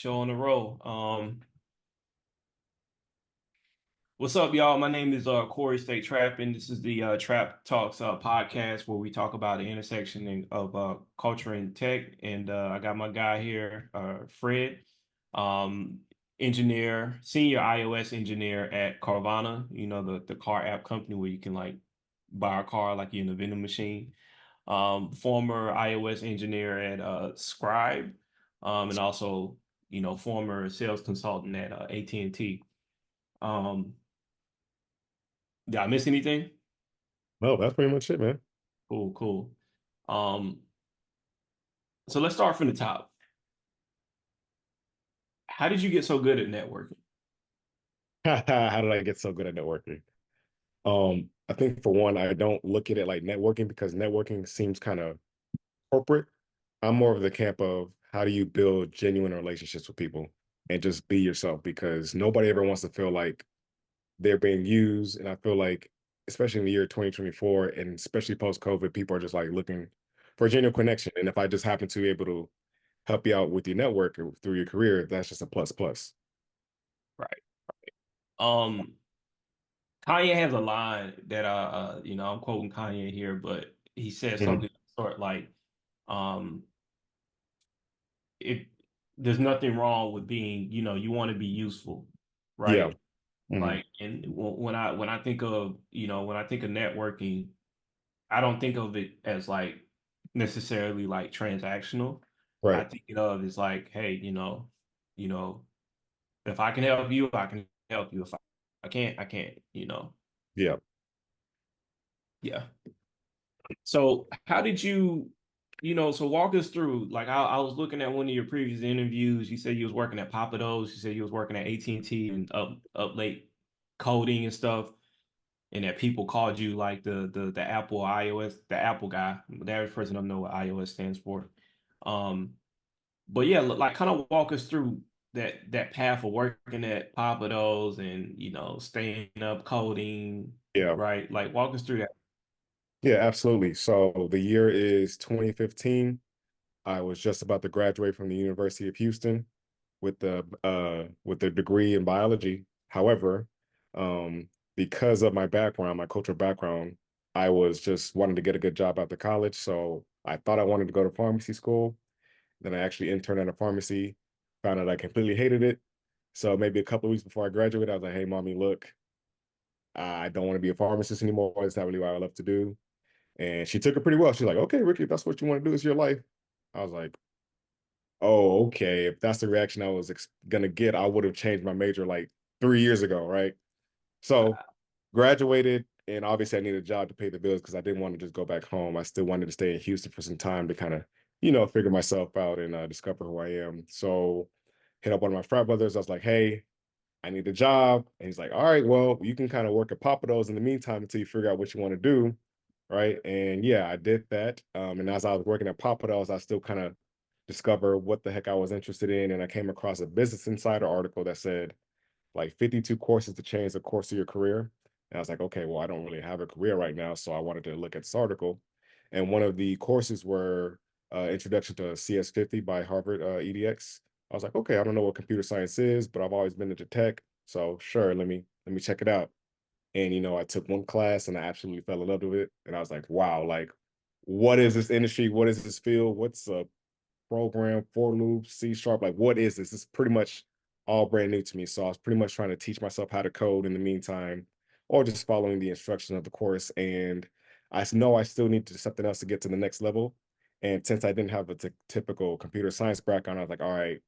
Show on the roll. What's up, y'all? My name is Corey State Trapping. This is the Trap Talks podcast where we talk about the intersection of culture and tech. And I got my guy here, Fred, um, engineer, senior iOS engineer at Carvana. You know the car app company where you can like buy a car like you're in a vending machine. Former iOS engineer at Scribe, and also former sales consultant at AT&T. Um, did I miss anything? No, that's pretty much it, man. Cool, cool. Um, so let's start from the top. How did you get so good at networking? How did I get so good at networking? I think for one, I don't look at it like networking because networking seems kind of corporate. I'm more of the camp of how do you build genuine relationships with people and just be yourself because nobody ever wants to feel like they're being used. And I feel like, especially in the year 2024 and especially post COVID, people are just like looking for a genuine connection. And if I just happen to be able to help you out with your network or through your career, that's just a plus plus. Right. Um, Kanye has a line that I'm quoting Kanye here, but he says Mhm. something sort like, um, it there's nothing wrong with being, you want to be useful, Yeah. right? Mhm. Like, and when I think of, when I think of networking, I don't think of it as like necessarily like transactional. I Right. think of it as like, hey, you know, if I can help you, I can help you. If I can't, I can't. Yeah. Yeah. So how did so walk us through, like I was looking at one of your previous interviews. You said you was working at Papa Do's. You said you was working at AT&T and up late coding and stuff. And that people called you like the Apple iOS, the Apple guy. The average person don't know what iOS stands for. Um, but yeah, like kind of walk us through that path of working at Papa Do's and staying up coding, Yeah. right? Like walk us through that. Yeah, absolutely. So the year is 2015. I was just about to graduate from the University of Houston with the degree in biology. However, because of my background, my cultural background, I was just wanting to get a good job after college. So I thought I wanted to go to pharmacy school. Then I actually interned at a pharmacy, found out I completely hated it. So maybe a couple of weeks before I graduated, I was like, "Hey, mommy, look, I don't want to be a pharmacist anymore. It's not really what I love to do." And she took it pretty well. She's like, "Okay, Ricky, if that's what you want to do, it's your life." I was like, "Oh, okay. If that's the reaction I was gonna get, I would have changed my major like 3 years ago, right?" So graduated, and obviously I needed a job to pay the bills because I didn't want to just go back home. I still wanted to stay in Houston for some time to kind of, figure myself out and discover who I am. So hit up one of my frat brothers. I was like, "Hey, I need a job." And he's like, "All right, well, you can kind of work at Papados in the meantime until you figure out what you want to do." Right. And yeah, I did that. And as I was working at Papados, I still kind of discover what the heck I was interested in. And I came across a Business Insider article that said like 52 courses to change the course of your career. And I was like, okay, well, I don't really have a career right now. So I wanted to look at this article. And one of the courses were Introduction to CS50 by Harvard EDX. I was like, okay, I don't know what computer science is, but I've always been into tech. So sure, let me check it out. And I took one class and I absolutely fell in love with it. And I was like, wow, like what is this industry? What is this field? What's a program, for loop, C sharp? Like, what is this? It's pretty much all brand new to me. So I was pretty much trying to teach myself how to code in the meantime, or just following the instructions of the course. And I know I still need to do something else to get to the next level. And since I didn't have a typical computer science background, I was like, all right,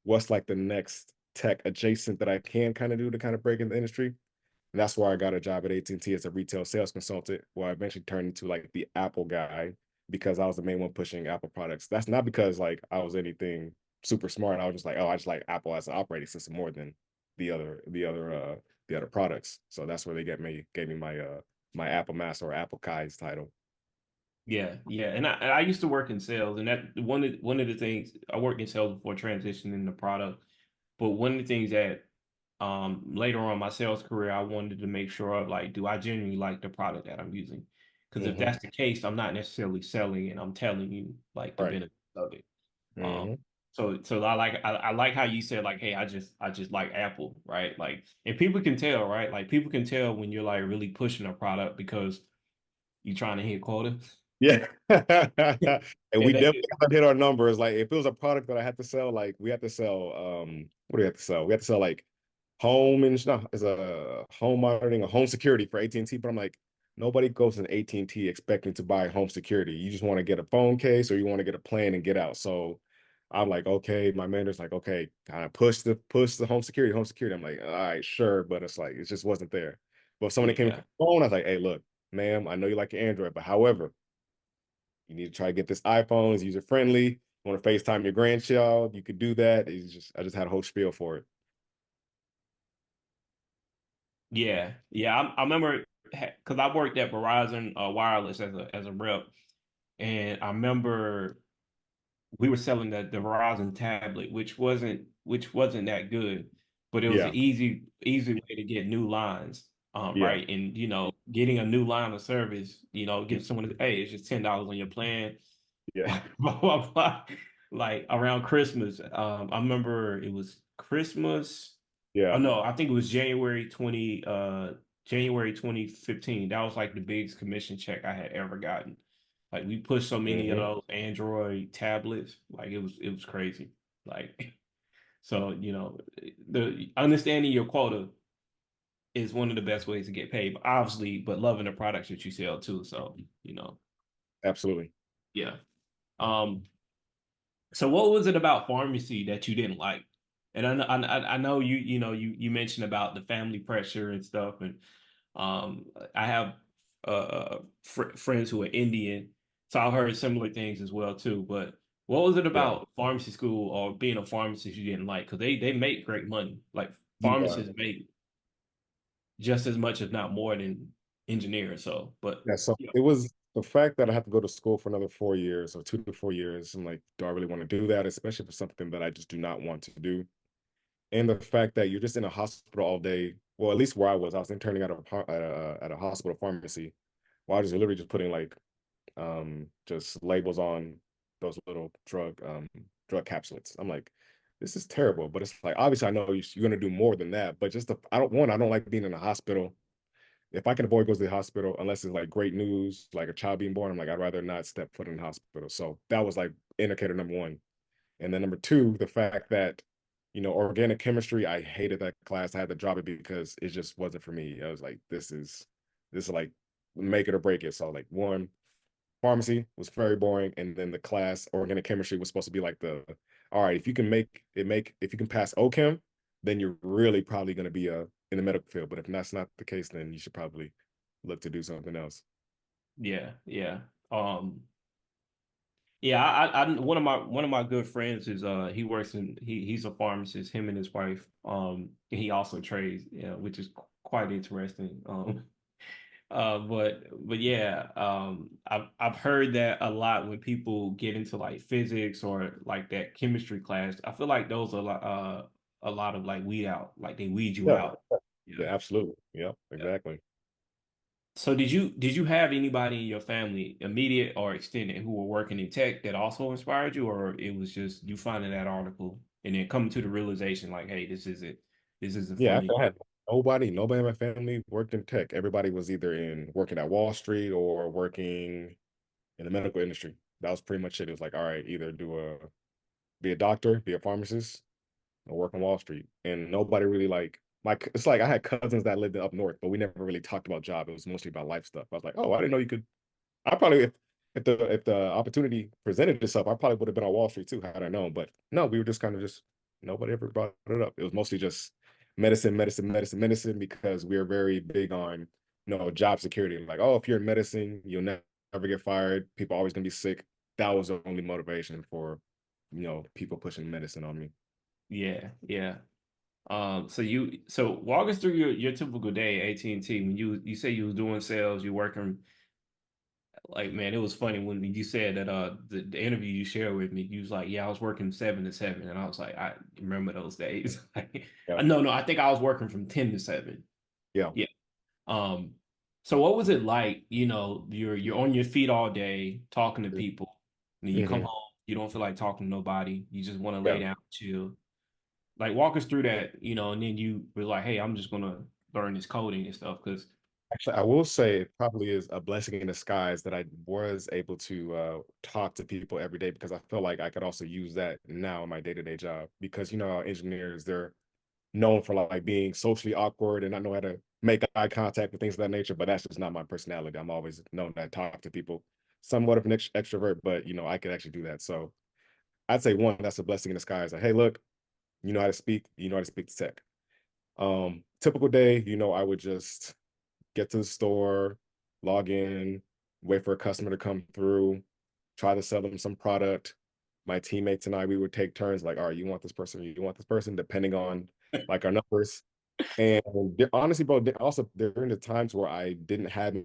what's like the next tech adjacent that I can kind of do to kind of break in the industry? And that's why I got a job at AT&T as a retail sales consultant, where I eventually turned into like the Apple guy because I was the main one pushing Apple products. That's not because like I was anything super smart. I was just like, oh, I just like Apple as an operating system more than the other the other the other products. So that's where they gave me my my Apple Master or Apple Kai's title. Yeah, yeah. And I used to work in sales, and that one of the things I worked in sales before transitioning the product. But one of the things that later on in my sales career, I wanted to make sure of like, do I genuinely like the product that I'm using? Because if Hmm. that's the case, I'm not necessarily selling it, I'm telling you like the Right. benefits of it. Um, Hmm. So I like how you said like, hey, I just like Apple, right? Like, and people can tell, right? Like people can tell when you're like really pushing a product because you're trying to hit quota. Yeah. And we And definitely have to hit our numbers. Like if it was a product that I had to sell, like we had to sell what do we have to sell? We had to sell like home and no, it's a home monitoring, a home security for AT&T. But I'm like, nobody goes to AT&T expecting to buy home security. You just want to get a phone case or you want to get a plan and get out. So I'm like, okay, my manager's like, okay, kind of push the home security, home security. I'm like, all right, sure, but it's like it just wasn't there. But if someone that came from yeah, the phone, I was like, hey, look, ma'am, I know you like your Android, but however, you need to try to get this iPhone. It's user friendly. You want to FaceTime your grandchild, you could do that. I just had a whole spiel for it. yeah. I remember because I worked at Verizon Wireless as a rep, and I remember we were selling the Verizon tablet, which wasn't that good, but it was an Yeah, easy way to get new lines, yeah, right? And getting a new line of service, give someone, hey, it's just $10 on your plan, yeah, blah blah blah. Like around Christmas, I remember it was Christmas. Oh yeah. no, I think it was January 2015. That was like the biggest commission check I had ever gotten. Like we pushed so many of Hmm. those Android tablets, like it was crazy. Like so, the understanding your quota is one of the best ways to get paid, but obviously, but loving the products that you sell too. So, Absolutely. yeah. Um, so what was it about pharmacy that you didn't like? And I know you mentioned about the family pressure and stuff, and I have friends who are Indian, so I've heard similar things as well too. But what was it Yeah. about pharmacy school or being a pharmacist you didn't like? Because they make great money. Like Yeah. pharmacists make just as much, if not more, than engineers. So, but Yeah. So yeah, it was the fact that I have to go to school for another 4 years or 2 to 4 years. I'm like, do I really want to do that? Especially for something that I just do not want to do. And the fact that you're just in a hospital all day. Well, at least where I was interning at a hospital pharmacy. Well, I was literally just putting like just labels on those little drug capsules. I'm like, this is terrible. But it's like obviously I know you're gonna do more than that. But just I don't like being in a hospital. If I can avoid going to the hospital, unless it's like great news, like a child being born, I'm like, I'd rather not step foot in the hospital. So that was like indicator number one. And then number two, the fact that, organic chemistry, I hated that class. I had to drop it because it just wasn't for me. I was like, this is like make it or break it. So like one, pharmacy was very boring, and then the class organic chemistry was supposed to be like all right, if you can if you can pass OChem, then you're really probably going to be in the medical field. But if that's not the case, then you should probably look to do something else. yeah. Yeah, one of my good friends is he works he's a pharmacist, him and his wife. And he also trades, which is quite interesting. But yeah, I've heard that a lot when people get into like physics or like that chemistry class. I feel like those are a lot of like weed out, like they weed you Yeah, out. Yeah. yeah, absolutely. Yeah, Yeah. exactly. So did you have anybody in your family, immediate or extended, who were working in tech that also inspired you, or it was just you finding that article and then coming to the realization like, hey, this isn't for Yeah, me. I had nobody in my family worked in tech. Everybody was either in working at Wall Street or working in the medical industry. That was pretty much it. It was like, all right, either be a doctor, be a pharmacist, or work on Wall Street. And nobody really it's like I had cousins that lived up north, but we never really talked about job. It was mostly about life stuff. I was like, oh, I didn't know you could. I probably if the opportunity presented itself, I probably would have been on Wall Street too had I known. But no, we were just kind of just nobody ever brought it up. It was mostly just medicine, medicine, medicine, medicine because we are very big on job security. Like, oh, if you're in medicine, you'll never get fired. People are always gonna be sick. That was the only motivation for people pushing medicine on me. Yeah, yeah. So walk us through your typical day at AT&T when you say you was doing sales, you working like man, it was funny when you said that the interview you shared with me, you was like, yeah, I was working 7 to 7, and I was like, I remember those days. Like, Yeah, no, I think I was working from 10 to 7. yeah. Yeah. Um, so what was it like? You're on your feet all day talking to people, and then you come Hmm. home. You don't feel like talking to nobody. You just want to lay Yeah. down, chill. Like walk us through that, and then you were like, hey, I'm just gonna learn this coding and stuff because Actually, I will say it probably is a blessing in disguise that I was able to talk to people every day because I feel like I could also use that now in my day-to-day job because how engineers they're known for like being socially awkward and not know how to make eye contact and things of that nature, but that's just not my personality. I'm always known to talk to people, somewhat of an extrovert, but I could actually do that. So I'd say one, that's a blessing in disguise. Like, hey, look, you know how to speak, you know how to speak to tech. Typical day, I would just get to the store, log in, wait for a customer to come through, try to sell them some product. My teammates and I, we would take turns like, all right, you want this person, you want this person, depending on like our numbers. And honestly, bro, also during the times where I didn't have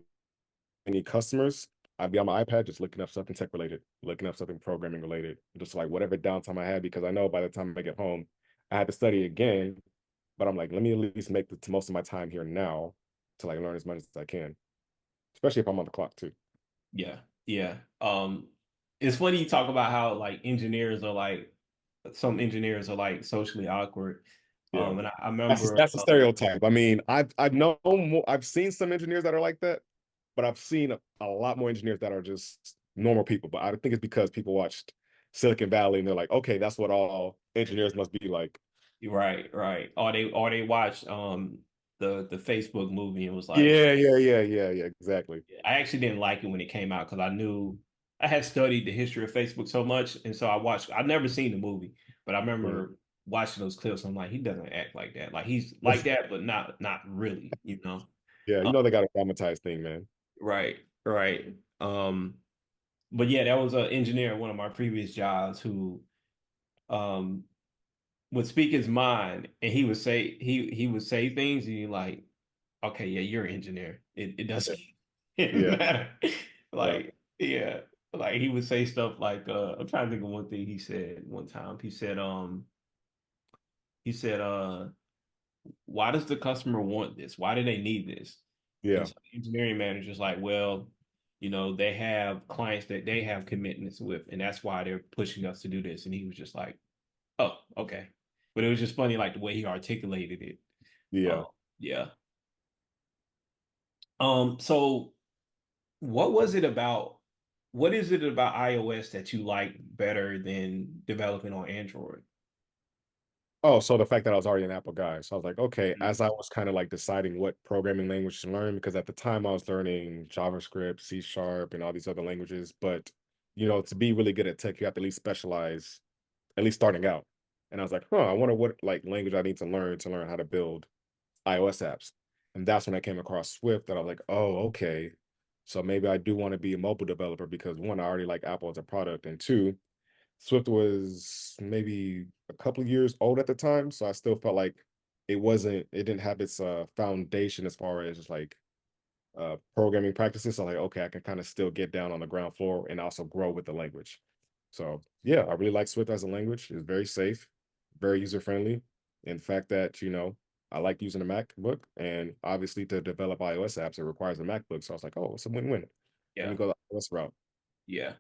any customers, I'd be on my iPad just looking up something tech related, looking up something programming related, just like whatever downtime I had, because I know by the time I get home, I had to study again. But I'm like, let me at least make the most of my time here now to like learn as much as I can, especially if I'm on the clock too. yeah, yeah. It's funny you talk about how like engineers are like some engineers are like socially awkward. Yeah. And I That's remember, that's a stereotype. I mean, I've known more, I've seen some engineers that are like that, but I've seen a lot more engineers that are just normal people. But I think it's because people watched Silicon Valley and they're like, okay, that's what all engineers must be like. right, right, or they watched the Facebook movie and was like, Yeah, exactly. I actually didn't like it when it came out because I knew I had studied the history of Facebook so much, and so I watched. I've never seen the movie, but I Mhm. remember watching those clips. I'm like, he doesn't act like that. Like he's like that, but not really. Yeah, Uh, they got a dramatized thing, man. right, right. But yeah, that was an engineer in one of my previous jobs who um would speak his mind, and he would say things, and you're like, okay, yeah, you're an engineer. It doesn't it doesn't Yeah, matter. yeah, Like, yeah. Like he would say stuff like, I'm trying to think of one thing he said one time. He said, why does the customer want this? Why do they need this? And yeah, so the engineering manager's like, well, they have clients that they have commitments with, and that's why they're pushing us to do this. And he was just like, oh, okay. But it was just funny, like the way he articulated it. yeah. Uh, yeah. So what was it about? What is it about iOS that you like better than developing on Android? Oh, so the fact that I was already an Apple guy. So I was like, okay, Mhm. as I was kind of like deciding what programming language to learn, because at the time I was learning JavaScript, C Sharp, and all these other languages. But, to be really good at tech, you have to at least specialize, at least starting out. And I was like, I wonder what like language I need to learn how to build iOS apps. And that's when I came across Swift that I was like, oh, okay. So maybe I do want to be a mobile developer because one, I already like Apple as a product. And two, Swift was maybe a couple of years old at the time, so I still felt like it didn't have its foundation as far as just like programming practices. So like, okay, I can kind of still get down on the ground floor and also grow with the language. So yeah, I really like Swift as a language. It's very safe, very user friendly. In fact, that I like using a MacBook, and obviously to develop iOS apps, it requires a MacBook. So I was like, oh, it's a win-win. Let me Yeah, go the iOS route. yeah.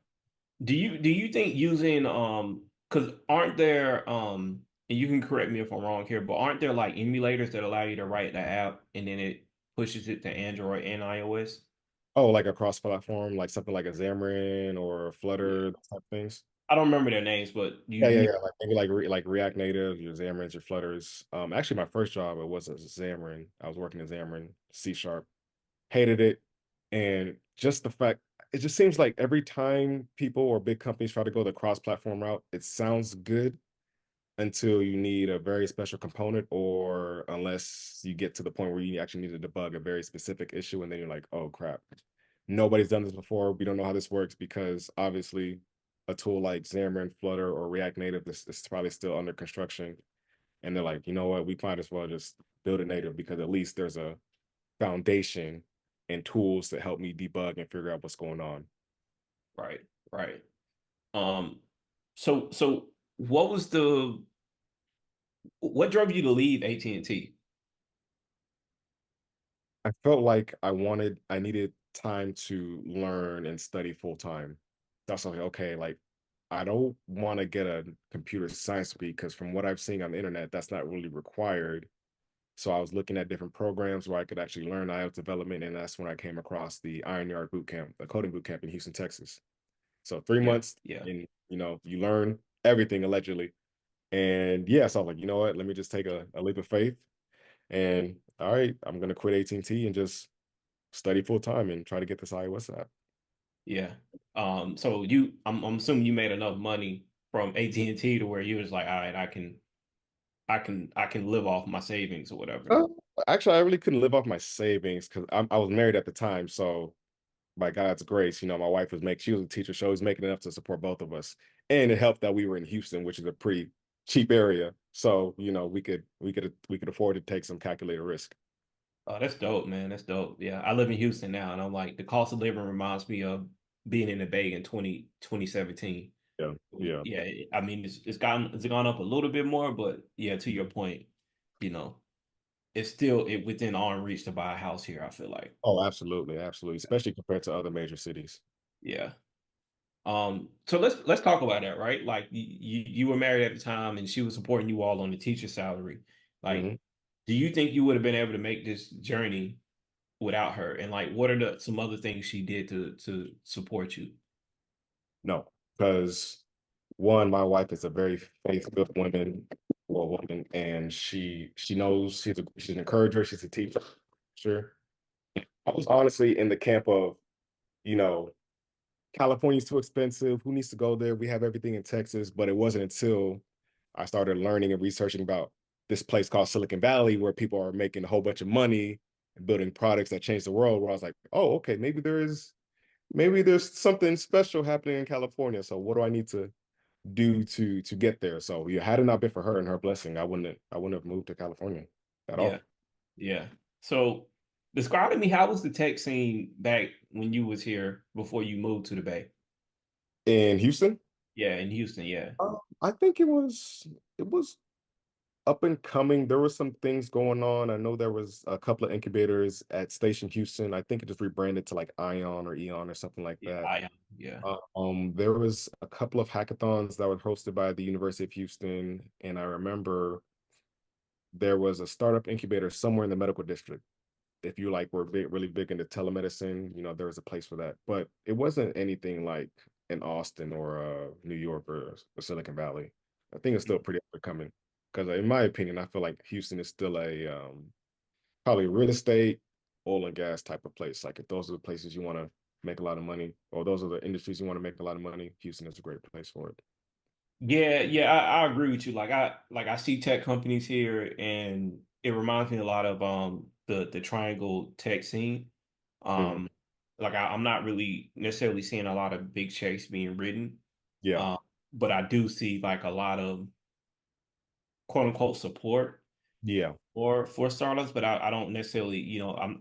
Do you think using because aren't there and you can correct me if I'm wrong here, but aren't there like emulators that allow you to write the app and then it pushes it to Android and iOS? Oh, like a cross-platform, like something like a Xamarin or Yeah. Flutter, those type of things? I don't remember their names, but you Yeah, you like maybe like React Native, your Xamarins, your Flutters. Actually, my first job it was a Xamarin. I was working in Xamarin, C Sharp. Hated it, and just the fact it just seems like every time people or big companies try to go the cross-platform route, it sounds good until you need a very special component, or unless you get to the point where you actually need to debug a very specific issue, and then you're like, oh crap, nobody's done this before. We don't know how this works because obviously a tool like Xamarin, Flutter, or React Native is probably still under construction. And they're like, you know what, we might as well just build it native because at least there's a foundation and tools to help me debug and figure out what's going on. right, right. Um so what drove you to leave AT&T? I felt like I needed time to learn and study full time. That's like, okay, like I don't want to get a computer science degree because from what I've seen on the internet, that's not really required. So I was looking at different programs where I could actually learn iOS development, and that's when I came across the IronYard bootcamp, the coding bootcamp in Houston, Texas. So three Yeah, months, yeah, and you learn everything allegedly. And yeah, so I was like, you know what? Let me just take a leap of faith. And all right, I'm gonna quit AT&T and just study full time and try to get this iOS app. yeah. So I'm assuming you made enough money from AT&T to where you was like, all right, I can live off my savings or whatever. Uh, Actually, I really couldn't live off my savings because I was married at the time. So by God's grace, my wife she was a teacher, so she was making enough to support both of us. And it helped that we were in Houston, which is a pretty cheap area. So, we could afford to take some calculated risk. Oh, that's dope, man. That's dope. Yeah, I live in Houston now, and I'm like, the cost of living reminds me of being in the Bay in 2017. Yeah. Yeah. Yeah, I mean, it's gone up a little bit more, but yeah, to your point, you know, it's still within arm reach to buy a house here, I feel like. Oh, absolutely, absolutely. Especially compared to other major cities. Yeah. So let's talk about that, right? Like you were married at the time and she was supporting you all on the teacher salary. Like, Hmm. do you think you would have been able to make this journey without her? And like, what are some other things she did to support you? No, because one, my wife is a very faith-filled woman, and she knows she's an encourager, she's a teacher. Sure. I was honestly in the camp of, you know, California's too expensive. Who needs to go there? We have everything in Texas. But it wasn't until I started learning and researching about this place called Silicon Valley, where people are making a whole bunch of money and building products that change the world, where I was like, oh, okay, maybe there's something special happening in California. So what do I need to do to get there? So yeah, had it not been for her and her blessing, I wouldn't have moved to California at Yeah, all. yeah. So describe to me how was the tech scene back when you was here before you moved to the Bay? In Houston, Yeah, in Houston, yeah. I think it was up and coming. There were some things going on. I know there was a couple of incubators at Station Houston. I think it just rebranded to like Ion or Eon or something like Yeah, that. yeah. There was a couple of hackathons that were hosted by the University of Houston, and I remember there was a startup incubator somewhere in the medical district. If you like were really big into telemedicine, there was a place for that. But it wasn't anything like in Austin or New York or Silicon Valley. I think it's still pretty up and coming. Because in my opinion, I feel like Houston is still a probably real estate, oil and gas type of place. Like if those are the places you want to make a lot of money, or those are the industries you want to make a lot of money, Houston is a great place for it. Yeah, yeah, I agree with you. I see tech companies here and it reminds me a lot of the Triangle tech scene. Mhm. Um I'm not really necessarily seeing a lot of big checks being written. Yeah, Uh, but I do see like a lot of quote unquote support yeah, for startups, but I don't necessarily, I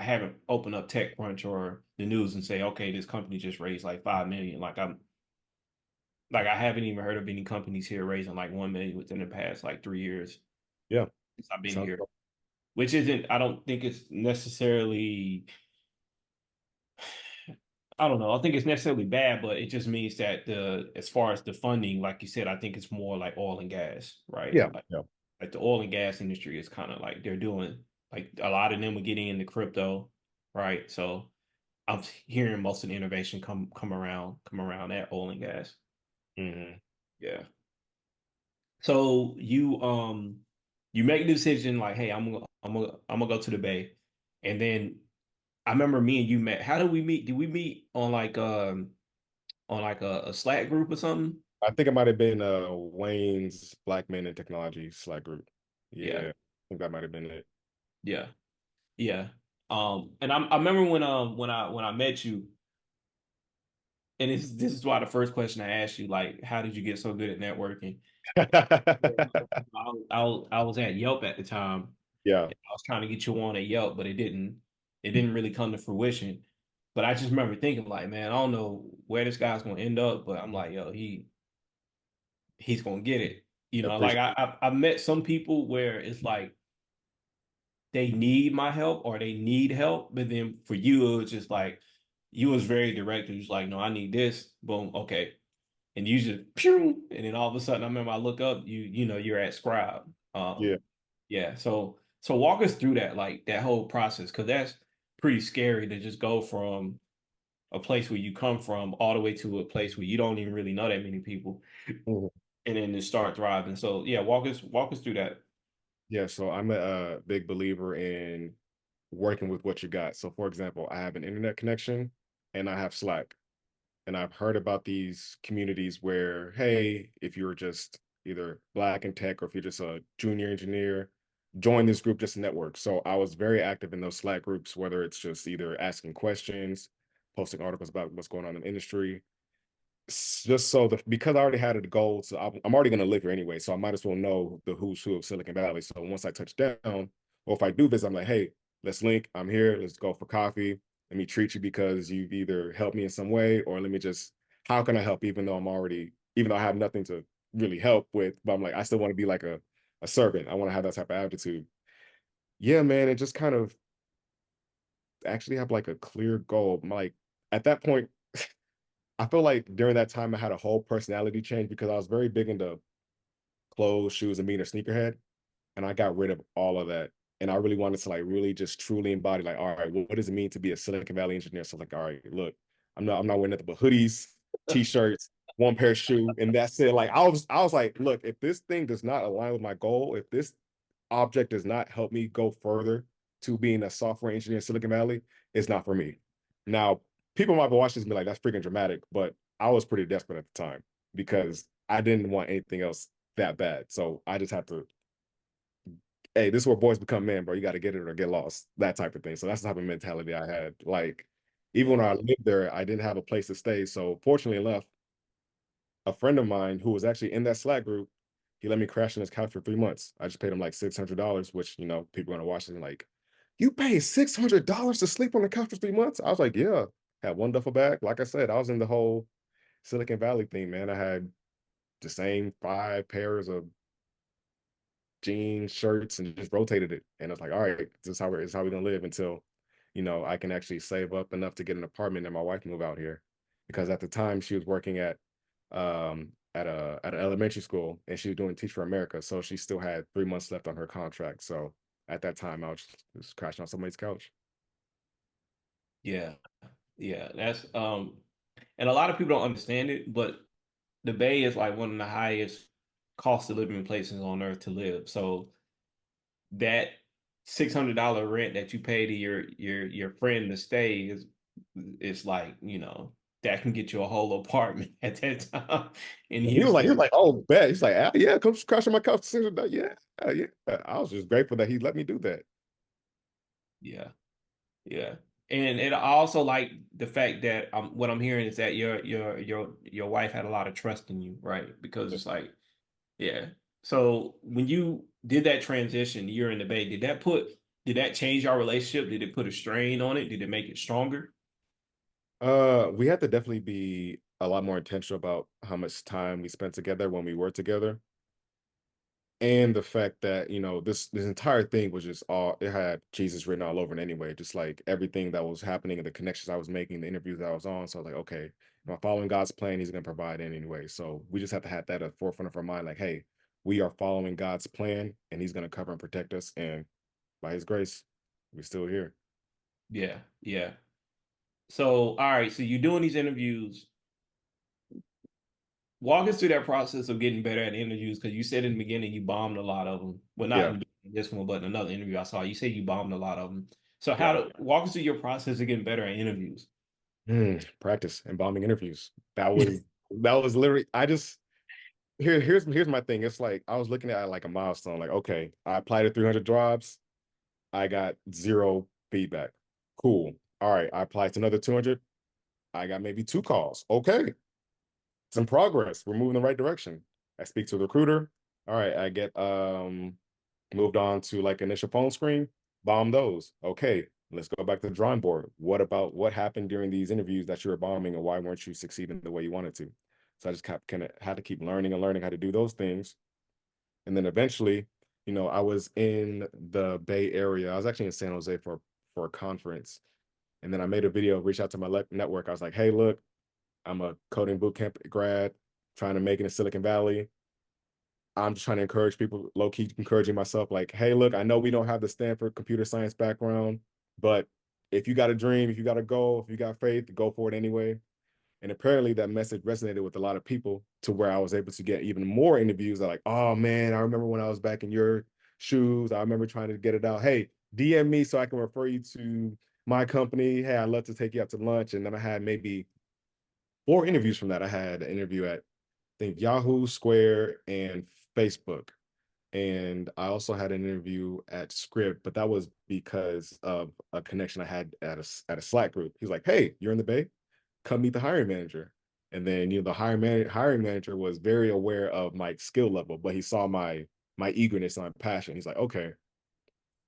haven't opened up TechCrunch or the news and say, okay, this company just raised like 5 million. I haven't even heard of any companies here raising like 1 million within the past like 3 years yeah. since I've been Sounds here. Which isn't, I don't think it's necessarily, I don't know, I think it's necessarily bad, but it just means that as far as the funding, like you said, I think it's more like oil and gas, right? yeah, yeah. Like the oil and gas industry is kind of like they're doing like a lot of them are getting into crypto, right? So I'm hearing most of the innovation come around that oil and gas. Hmm. Yeah. So you make the decision like, hey, I'm gonna go to the Bay, and then I remember me and you met. How did we meet? Did we meet on like a Slack group or something? I think it might have been Wayne's Black Men in Technology Slack group. Yeah, Yeah, I think that might have been it. yeah, yeah. And I remember when I met you, and this is why the first question I asked you, like, how did you get so good at networking? I was at Yelp at the time. Yeah, I was trying to get you on at Yelp, but it didn't really come to fruition. But I just remember thinking like, man, I don't know where this guy's gonna end up, but I'm like, yo, he's gonna get it. Like appreciate I've met some people where it's like they need my help or they need help, but then for you, it was just like you was very direct. It was like, no, I need this. Boom, okay. and you just pew, and then all of a sudden, I remember I look up, you're at Scribe. Yeah. Yeah. So walk us through that, like that whole process, because that's pretty scary to just go from a place where you come from all the way to a place where you don't even really know that many people, Mhm. and then to start thriving. So yeah, walk us through that. Yeah. So I'm a big believer in working with what you got. So for example, I have an internet connection and I have Slack. And I've heard about these communities where, hey, if you're just either black in tech or if you're just a junior engineer, join this group just to network. So I was very active in those Slack groups, whether it's just either asking questions, posting articles about what's going on in the industry, just so the because I already had a goal, so I'm already going to live here anyway, so I might as well know the who's who of Silicon Valley. So once I touch down, or if I do visit, I'm like, hey, let's link. I'm here. Let's go for coffee. Let me treat you because you've either helped me in some way, or let me just, how can I help? Even though I have nothing to really help with, but I'm like, I still want to be like a servant. I want to have that type of attitude. Yeah, man. And just kind of actually have like a clear goal. Like at that point, I feel like during that time I had a whole personality change because I was very big into clothes, shoes, and being a sneakerhead. And I got rid of all of that. And I really wanted to like really just truly embody like, all right, what does it mean to be a Silicon Valley engineer? So like, all right, look, I'm not wearing nothing but hoodies, t-shirts, one pair of shoe, and that's it. Like I was like, look, if this thing does not align with my goal, if this object does not help me go further to being a software engineer in Silicon Valley, it's not for me. Now, people might be watching this and be like, that's freaking dramatic, but I was pretty desperate at the time because I didn't want anything else that bad. So I just had to, hey, this is where boys become men, bro. You got to get it or get lost, that type of thing. So that's the type of mentality I had. Like, even when I lived there, I didn't have a place to stay. So fortunately enough, a friend of mine who was actually in that Slack group, he let me crash on his couch for 3 months. I just paid him like $600, which, people are going to watch it and like, you pay $600 to sleep on the couch for 3 months? I was like, yeah. Had one duffel bag. Like I said, I was in the whole Silicon Valley thing, man. I had the same 5 pairs of jeans, shirts, and just rotated it. And I was like, all right, this is how we're gonna live until, I can actually save up enough to get an apartment and my wife move out here. Because at the time she was working at an elementary school and she was doing Teach for America. So she still had 3 months left on her contract. So at that time I was just crashing on somebody's couch. Yeah, yeah. That's and a lot of people don't understand it, but the Bay is like one of the highest cost of living places on earth to live. So that $600 rent that you pay to your friend to stay is like, that can get you a whole apartment at that time in And he was Houston. like, oh, bet. He's like, ah, yeah, come crash on my couch. Yeah, yeah. I was just grateful that he let me do that. Yeah, yeah. And it also like the fact that what I'm hearing is that your wife had a lot of trust in you, right? Because it's like, yeah. So when you did that transition, you're in the Bay, did that change our relationship? Did it put a strain on it? Did it make it stronger? We had to definitely be a lot more intentional about how much time we spent together when we were together. And the fact that, this entire thing was just all it had Jesus written all over it anyway, just like everything that was happening and the connections I was making, the interviews that I was on. So I was like, okay, if I'm following God's plan, he's gonna provide it anyway. So we just have to have that at the forefront of our mind, like, hey, we are following God's plan and he's gonna cover and protect us. And by his grace, we're still here. Yeah, yeah. So, all right, so you're doing these interviews. Walk us through that process of getting better at interviews because you said in the beginning you bombed a lot of them. Well, not Yeah. in this one, but in another interview I saw. You said you bombed a lot of them. So, Yeah. walk us through your process of getting better at interviews? Practice and bombing interviews. That was literally I just here's my thing. It's like I was looking at like a milestone, like, okay, I applied to 300 jobs, I got zero feedback. Cool. All right, I applied to another 200, I got maybe 2 calls. Okay, some progress. We're moving in the right direction. I speak to the recruiter. All right, I get moved on to like initial phone screen, bomb those. Okay, let's go back to the drawing board. What happened during these interviews that you were bombing and why weren't you succeeding the way you wanted to? So I just kept kind of had to keep learning and learning how to do those things. And then eventually, I was in the Bay Area. I was actually in San Jose for a conference. And then I made a video, reached out to my network. I was like, hey, look, I'm a coding bootcamp grad. trying to make it in Silicon Valley. I'm just trying to encourage people, low key encouraging myself, like, hey, look, I know we don't have the Stanford computer science background, but if you got a dream, if you got a goal, if you got faith, go for it anyway. And apparently that message resonated with a lot of people to where I was able to get even more interviews. They're like, oh man, I remember when I was back in your shoes. I remember trying to get it out. Hey, DM me so I can refer you to my company. Hey, I'd love to take you out to lunch. And then I had maybe 4 interviews from that. I had an interview at, I think, Yahoo, Square, and Facebook. And I also had an interview at Script, but that was because of a connection I had at a Slack group. He was like, hey, you're in the Bay? Come meet the hiring manager. And then, the hiring manager was very aware of my skill level, but he saw my eagerness and my passion. He's like, okay,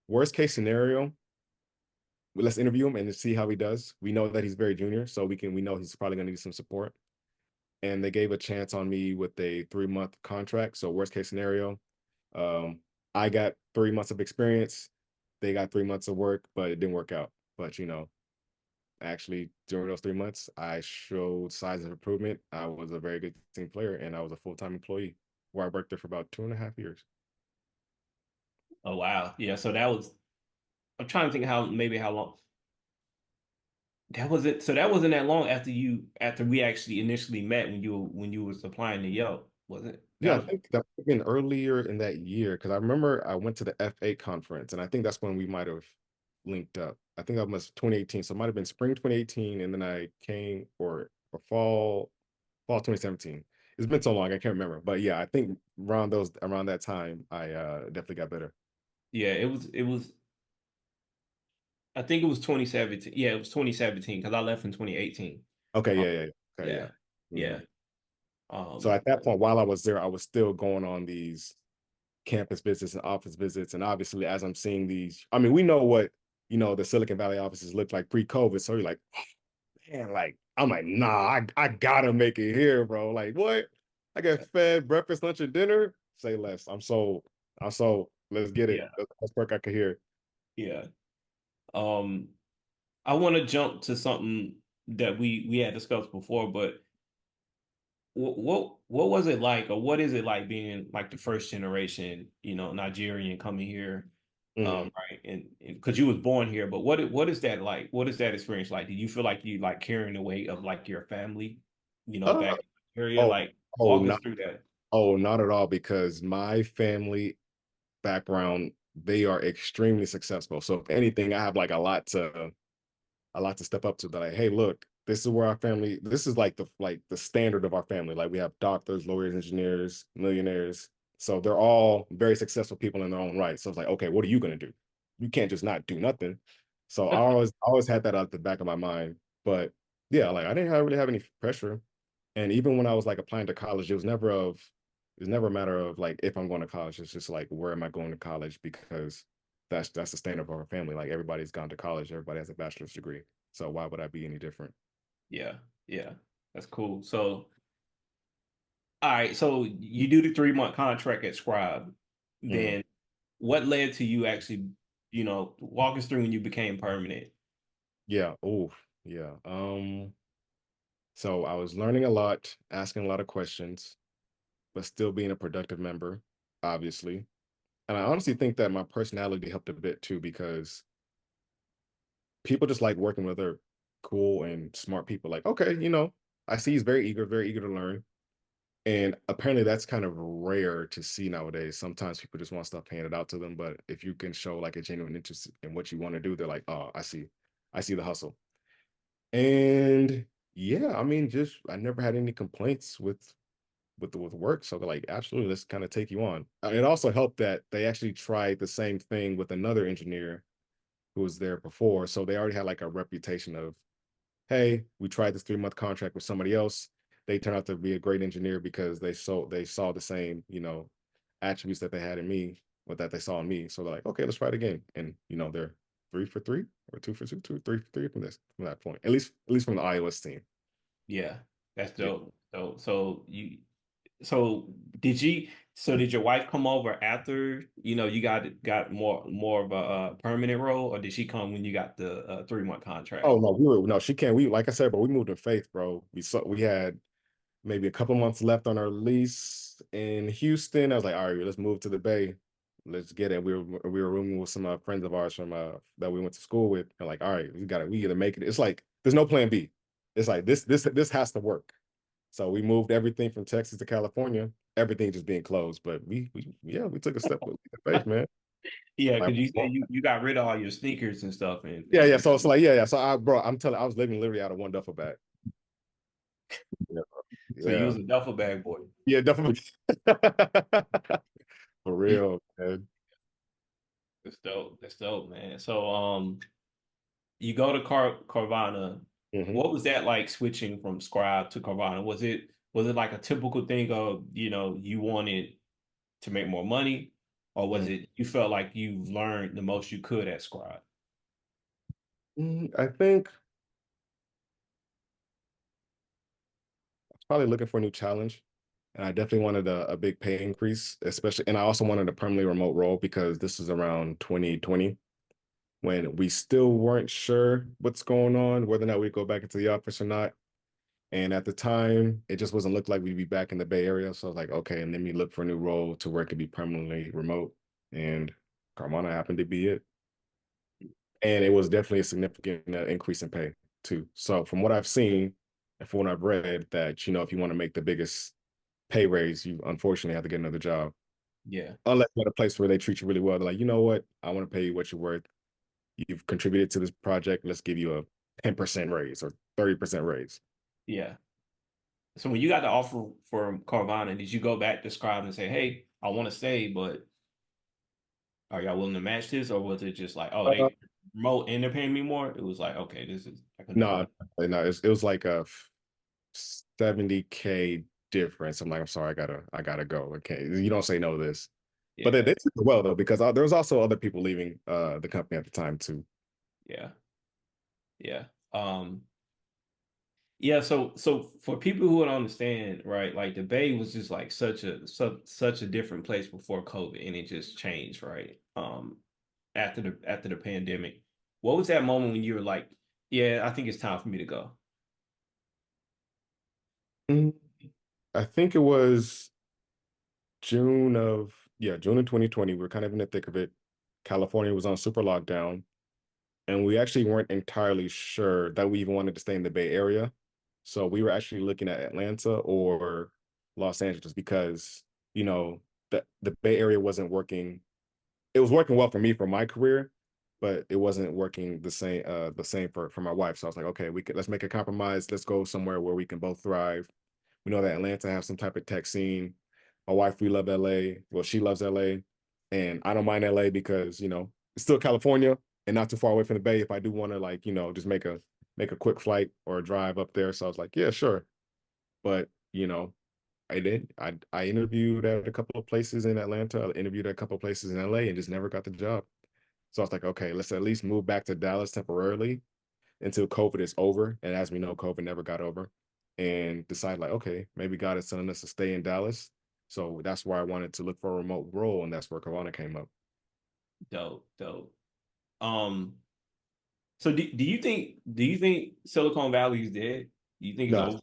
worst case scenario, let's interview him and see how he does. We know that he's very junior, so we know he's probably gonna need some support. And they gave a chance on me with a 3-month contract. So worst case scenario, um, I got 3 months of experience. They got 3 months of work, but it didn't work out. But actually during those 3 months, I showed signs of improvement. I was a very good team player, and I was a full-time employee where I worked there for about 2.5 years. Oh wow. Yeah. So that was. I'm trying to think how long that wasn't. So that wasn't that long after we actually initially met when you was applying to Yelp, was it? That Yeah, I was think that might have been earlier in that year because I remember I went to the F8 conference, and I think that's when we might have linked up. I think that was 2018, so it might have been spring 2018, and then I came or fall 2017. It's been so long, I can't remember. But yeah, I think around that time, I definitely got better. yeah. It was. I think it was 2017. Yeah, it was 2017 because I left in 2018. Okay, Um, yeah, yeah. Okay, yeah. yeah. Yeah. Mhm. So Um. at that point, while I was there, I was still going on these campus visits and office visits. And obviously, as I'm seeing these, I mean, we know what, the Silicon Valley offices looked like pre-COVID. So you're like, oh, man, like, I'm like, nah, I gotta make it here, bro. Like, what? I get fed breakfast, lunch, and dinner. Say less. I'm sold. I'm sold. Let's get it. Yeah. Let's work I could hear. Yeah. Um. I want to jump to something that we had discussed before, but what was it like, or what is it like being like the first generation, Nigerian coming here, Mhm. right? And because you was born here, but what is that like? What is that experience like? Did you feel like you like carrying the weight of like your family, Uh, back in the area? oh, Like, oh, walk us not, through that. not at all, because my family background, they are extremely successful. So if anything, I have like a lot to step up to. That like, hey, look, this is where our family. This is like the standard of our family. Like we have doctors, lawyers, engineers, millionaires. So they're all very successful people in their own right. So it's like, okay, what are you gonna do? You can't just not do nothing. So I always had that at the back of my mind. But yeah, like I didn't really have any pressure. And even when I was like applying to college, it was never a matter of like if I'm going to college. It's just like where am I going to college, because that's the standard of our family. Like everybody's gone to college, everybody has a bachelor's degree. So why would I be any different? Yeah, yeah, that's cool. So, all right, so you do the 3 month contract at Scribe, Mhm. then what led to you actually, walk us through when you became permanent? Yeah. Oh, yeah. So I was learning a lot, asking a lot of questions, but still being a productive member, obviously. And I honestly think that my personality helped a bit too, because people just like working with other cool and smart people. Like, okay, I see he's very eager to learn. And apparently that's kind of rare to see nowadays. Sometimes people just want stuff handed out to them. But if you can show like a genuine interest in what you want to do, they're like, oh, I see the hustle. And yeah, I mean, just I never had any complaints with work. So they're like, absolutely, let's kind of take you on. It also helped that they actually tried the same thing with another engineer who was there before. So they already had like a reputation of, hey, we tried this 3-month contract with somebody else. They turned out to be a great engineer because they saw the same, attributes that they had in me, or that they saw in me. So they're like, okay, let's try it again. And they're 3 for 3 or 2 for 2, 3 for 3 from that point. At least from the iOS team. Yeah, that's Yeah. dope. So did your wife come over after, you got more of a permanent role, or did she come when you got the 3 month Oh contract? no, no, she can't. We, like I said, but we moved in faith, bro. We had maybe a couple months left on our lease in Houston. I was like, all right, let's move to the Bay. Let's get it. We were rooming with some friends of ours from that we went to school with. And like, all right, we gotta make it. It's like there's no plan B. It's like this has to work. So we moved everything from Texas to California, everything just being closed. But we took a step with faith, man. Yeah, Like, because you said you got rid of all your sneakers and stuff, yeah. and So it's like, yeah. So I'm telling, I was living literally out of one duffel bag. Yeah, so you yeah, was a duffel bag boy. yeah, definitely. For real, man. That's dope. That's dope, man. So you go to Carvana. Hmm. What was that like switching from Scribe to Carvana? Was it like a typical thing of, you wanted to make more money, or was it you felt like you learned the most you could at Scribe? I think probably looking for a new challenge. And I definitely wanted a big pay increase, especially, and I also wanted a permanently remote role because this is around 2020 when we still weren't sure what's going on, whether or not we go back into the office or not. And at the time, it just wasn't look like we'd be back in the Bay Area. So I was like, okay, and let me look for a new role to where it could be permanently remote. And Carvana happened to be it. And it was definitely a significant increase in pay too. So from what I've seen and from what I've read, that if you want to make the biggest pay raise, you unfortunately have to get another job. Yeah, Unless you're at a place where they treat you really well. They're like, you know what? I want to pay you what you're worth. You've contributed to this project. Let's give you a 10% raise or 30% raise. yeah. So when you got the offer for Carvana, did you go back to Scribe and say, "Hey, I want to stay, but are y'all willing to match this?" Or was it just like, "Oh, Uh, they remote and they're paying me more"? It was like, "Okay, this is I can do no, both." no, it was like a 70K difference. I'm like, I'm sorry, I gotta go. Okay. You don't say no to this. But they Yeah, took it well though, because there was also other people leaving the company at the time too. yeah, yeah. Yeah, so for people who don't understand, right? Like the Bay was just like such a different place before COVID, and it just changed, right? After the pandemic. What was that moment when you were like, "Yeah, I think it's time for me to go"? Mm, I think it was June of 2020. We were kind of in the thick of it. California was on super lockdown, and we actually weren't entirely sure that we even wanted to stay in the Bay Area. So we were actually looking at Atlanta or Los Angeles because, the Bay Area wasn't working. It was working well for me for my career, but it wasn't working the same for my wife. So I was like, okay, let's make a compromise. Let's go somewhere where we can both thrive. We know that Atlanta has some type of tech scene. My wife, we love LA. Well, she loves LA. And I don't mind LA because, it's still California and not too far away from the Bay if I do want to like, just make a quick flight or a drive up there. So I was like, yeah, sure. But, I did. I interviewed at a couple of places in Atlanta. I interviewed at a couple of places in LA and just never got the job. So I was like, okay, let's at least move back to Dallas temporarily until COVID is over. And as we know, COVID never got over. And decide like, okay, maybe God is telling us to stay in Dallas. So that's why I wanted to look for a remote role, and that's where Corona came up. Dope, dope. Um, so do you think Silicon Valley is dead? Do you think it's No, over?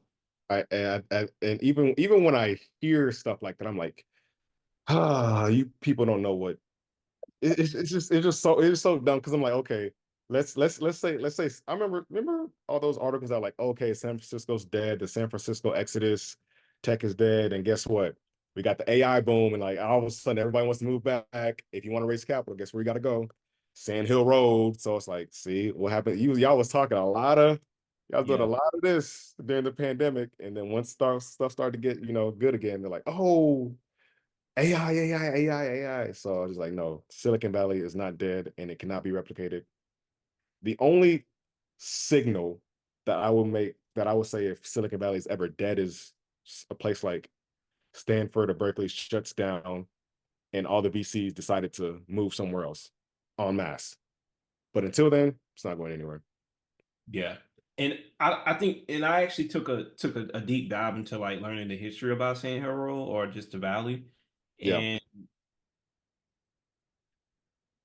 and even when I hear stuff like that, I'm like, you people don't know what it's just so dumb because I'm like, okay, let's say I remember all those articles that are like, okay, San Francisco's dead, the San Francisco Exodus, tech is dead, and guess what? We got the AI boom, and like all of a sudden everybody wants to move back. If you want to raise capital, guess where you got to go? Sand Hill Road. So it's like, see what happened? Y'all was talking y'all was doing a Yeah, lot of this during the pandemic, and then once stuff started to get good again, they're like, oh. AI, AI, AI, AI. So I was just like, no, Silicon Valley is not dead and it cannot be replicated. The only signal that I would say if Silicon Valley is ever dead is a place like Stanford or Berkeley shuts down and all the VCs decided to move somewhere else en masse. But until then, it's not going anywhere. yeah. And I think and I actually took a deep dive into like learning the history about Sand Hill Road or just the valley. Yeah.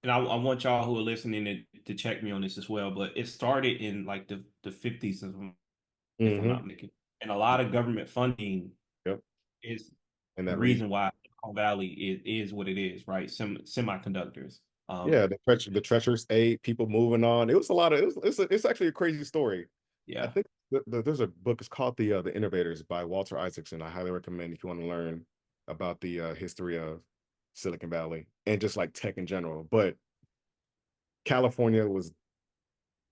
And I want y'all who are listening to check me on this as well, but it started in like the 50s, if I'm Hmm. not mistaken. and a lot of government funding Yep. is In the that region. reason why Silicon Valley is what it is, right? Semiconductors. Yeah, the treacherous eight, people moving on. It was a lot of it's actually a crazy story. I Yeah, think there's a book. It's called the Innovators by Walter Isaacson. I highly recommend if you want to learn about the history of Silicon Valley and just like tech in general. But California was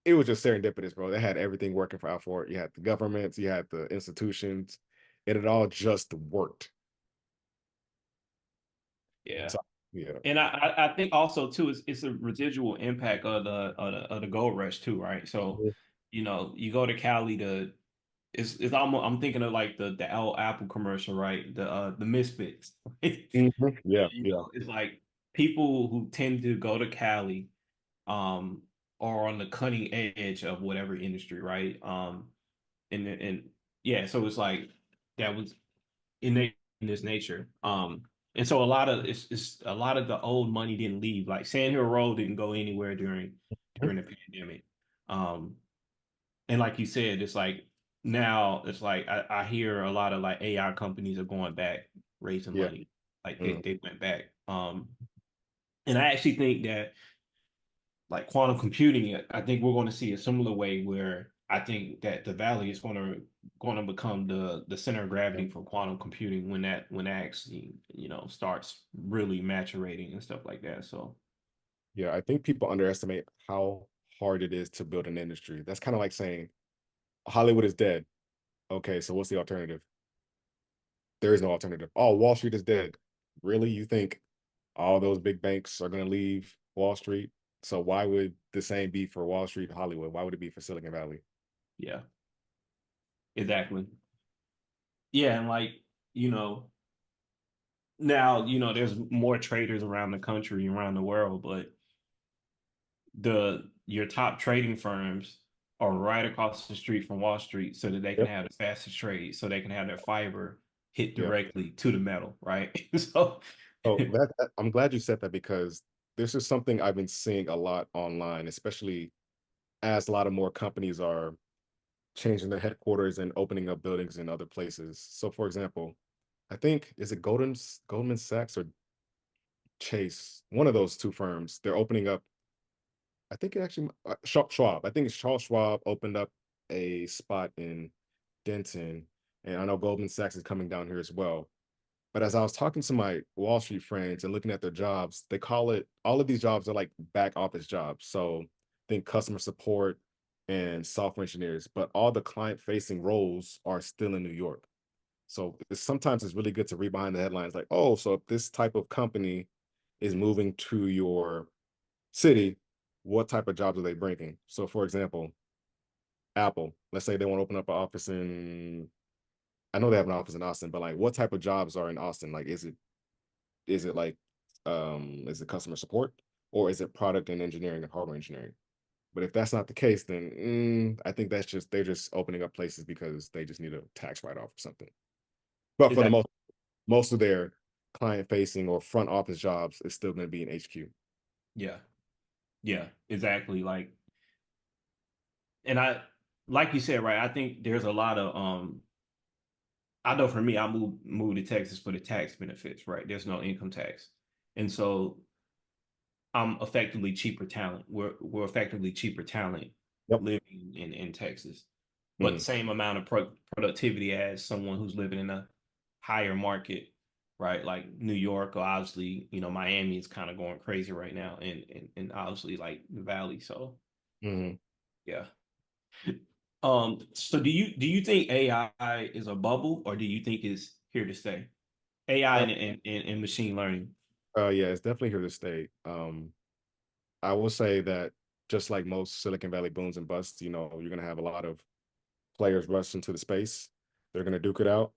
it was just serendipitous, bro. They had everything working for out for it. You had the governments, you had the institutions, and it all just worked. yeah. So yeah. And I think also too it's a residual impact of the gold rush too, right? So, you go to Cali to it's almost I'm thinking of like the Apple commercial, right? The Misfits. Right? Mhm. Yeah, yeah, It's like people who tend to go to Cali um are on the cutting edge of whatever industry, right? And yeah, so it's like that was innate in this nature. And so a lot of it's a lot of the old money didn't leave. Like Sand Hill Road didn't go anywhere during the pandemic. Um, and like you said, it's like now it's like I hear a lot of like AI companies are going back raising yeah. money. Like Mhm. they went back. And I actually think that like quantum computing, I think we're going to see a similar way where I think that the valley is going to become the center of gravity for quantum computing when that actually starts really maturating and stuff like that. So Yeah, I think people underestimate how hard it is to build an industry. That's kind of like saying Hollywood is dead. Okay, so what's the alternative? There is no alternative. Oh, Wall Street is dead. Really? You think all those big banks are going to leave Wall Street? So why would the same be for Wall Street, Hollywood? Why would it be for Silicon Valley? yeah, exactly. Yeah, and like you know now there's more traders around the country, around the world, but the your top trading firms are right across the street from Wall Street so that they can Yep. have the fastest trade, so they can have their fiber hit Yeah. directly to the metal, right? So So I'm glad you said that because this is something I've been seeing a lot online, especially as a lot of more companies are changing their headquarters and opening up buildings in other places. So, for example, I think is it Goldman Sachs or Chase, one of those two firms. They're opening up. I think it actually Schwab. I think it's Charles Schwab opened up a spot in Denton, and I know Goldman Sachs is coming down here as well. But as I was talking to my Wall Street friends and looking at their jobs, they call it all of these jobs are like back office jobs. So think customer support and software engineers, but all the client facing roles are still in New York. So sometimes it's really good to read behind the headlines like, oh, so if this type of company is moving to your city, what type of jobs are they bringing? So for example, Apple, let's say they want to open up an office in, I know they have an office in Austin, but like what type of jobs are in Austin? Like, is it like is it customer support or is it product and engineering and hardware engineering? But if that's not the case, then I think that's just they're just opening up places because they just need a tax write-off or something. But for the exactly, most of their client facing or front office jobs is still going to be in HQ. yeah, yeah, exactly. And like you said, right? I think there's a lot of I know for me, I moved to Texas for the tax benefits, right? There's no income tax, and so I'm effectively cheaper talent. We're effectively cheaper talent Yep. living in Texas, but Mhm. same amount of productivity as someone who's living in a higher market, right? Like New York or obviously, Miami is kind of going crazy right now, and obviously like the Valley. So Mhm. yeah. So do you think AI is a bubble or do you think it's here to stay? AI Uh, and machine learning. yeah, it's definitely here to stay. I will say that just like most Silicon Valley booms and busts, you're going to have a lot of players rush into the space. They're going to duke it out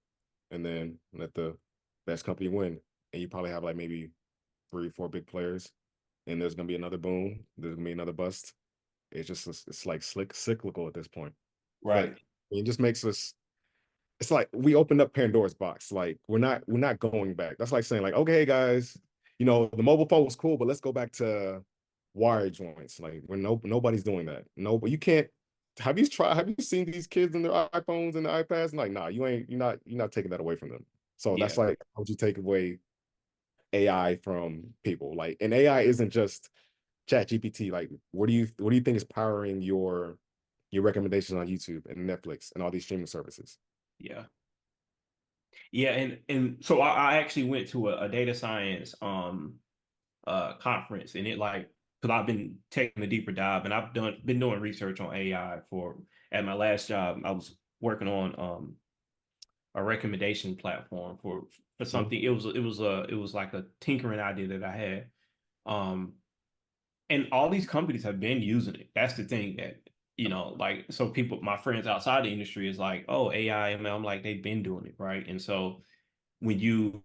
and then let the best company win. And you probably have like maybe three, four big players. And there's going to be another boom. There's going to be another bust. It's like cyclical at this point. But Right. it just makes us it's like we opened up Pandora's box. Like we're not going back. That's like saying like, okay, guys, the mobile phone was cool, but let's go back to wire joints. Like we're nobody's doing that. No, but you can't have you seen these kids in their iPhones and the iPads? And like, nah, you're not taking that away from them. So that's Yeah, like, how would you take away AI from people? Like, and AI isn't just Chat GPT. Like, what do you think is powering your recommendations on YouTube and Netflix and all these streaming services? yeah, yeah. And so I actually went to a data science conference, and it like because I've been taking a deeper dive, and I've done been doing research on AI for at my last job. I was working on a recommendation platform for Mhm. something. It was like a tinkering idea that I had. Um, and all these companies have been using it. That's the thing that, like, so people, my friends outside the industry is like, oh, AI, ML, I'm like, they've been doing it, right? And so when you,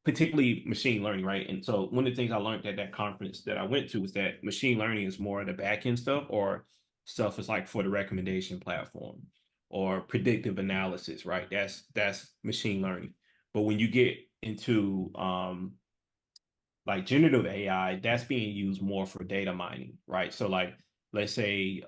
particularly machine learning, right? And so one of the things I learned at that conference that I went to was that machine learning is more of the back end stuff, or stuff is like for the recommendation platform or predictive analysis, right? That's machine learning. But when you get into like generative AI, that's being used more for data mining, right? So like let's say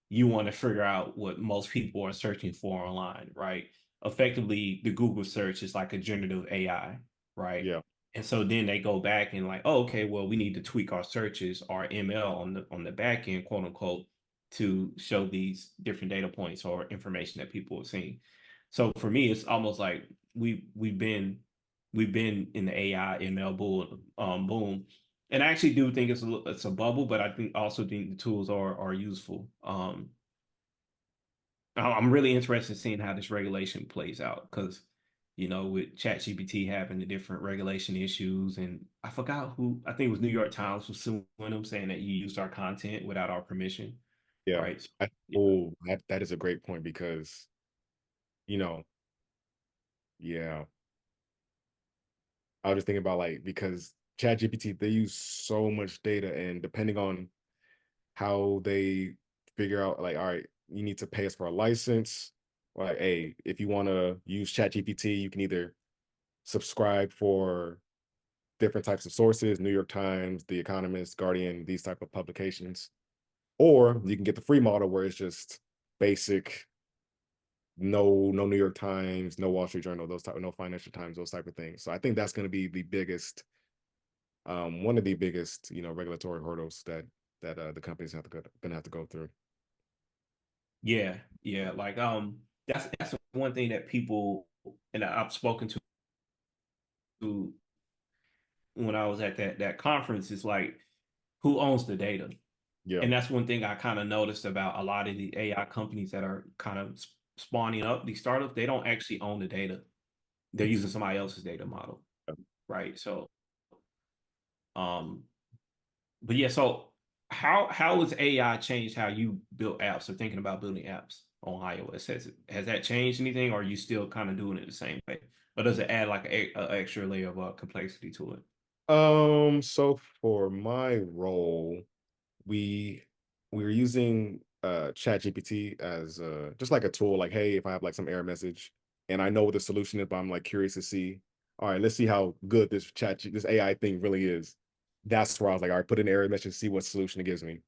you want to figure out what most people are searching for online, right? Effectively, the Google search is like a generative AI, right? Yeah, And so then they go back and like, oh, okay, well, we need to tweak our searches, our ML on the back end, quote unquote, to show these different data points or information that people are seeing. So for me, it's almost like we've been in the AI ML boom. And I actually do think it's a bubble, but I think the tools are useful. I'm really interested in seeing how this regulation plays out because, with ChatGPT having the different regulation issues, and I forgot who, I think it was New York Times was suing them saying that you used our content without our permission, yeah. right? So, yeah, That is a great point because, you know, yeah, I was just thinking about like because ChatGPT, they use so much data, and depending on how they figure out, like, all right, you need to pay us for a license. Or like, hey, if you want to use ChatGPT, you can either subscribe for different types of sources, New York Times, The Economist, Guardian, these type of publications, or you can get the free model where it's just basic, no New York Times, no Wall Street Journal, no Financial Times, those type of things. So I think that's going to be the biggest, one of the biggest, regulatory hurdles that the companies gonna have to go through. yeah, yeah. Like that's one thing that people and I've spoken to when I was at that conference is like who owns the data. Yeah. And that's one thing I kind of noticed about a lot of the AI companies that are kind of spawning up, these startups, they don't actually own the data. They're using somebody else's data model, right? So, um, but yeah, so how has AI changed how you build apps or thinking about building apps on iOS? Has that changed anything, or are you still kind of doing it the same way? Or does it add like a extra layer of complexity to it? So for my role, we we were using Chat GPT as just like a tool, like, hey, if I have like some error message and I know what the solution is, but I'm like curious to see, all right, let's see how good this AI thing really is. That's where I was like, all right, put in error message, see what solution it gives me.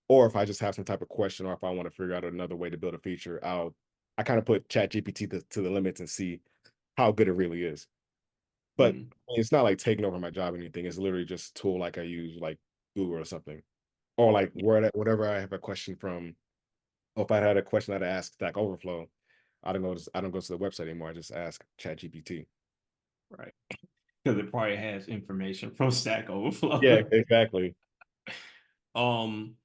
Or if I just have some type of question, or if I want to figure out another way to build a feature, I kind of put Chat GPT to the limits and see how good it really is. But Mm, it's not like taking over my job or anything. It's literally just a tool like I use like Google or something. Or like whatever I have a question from, or if I had a question I'd ask Stack Overflow, I don't go to the website anymore. I just ask ChatGPT. right. Because it probably has information from Stack Yeah, Overflow. exactly. um,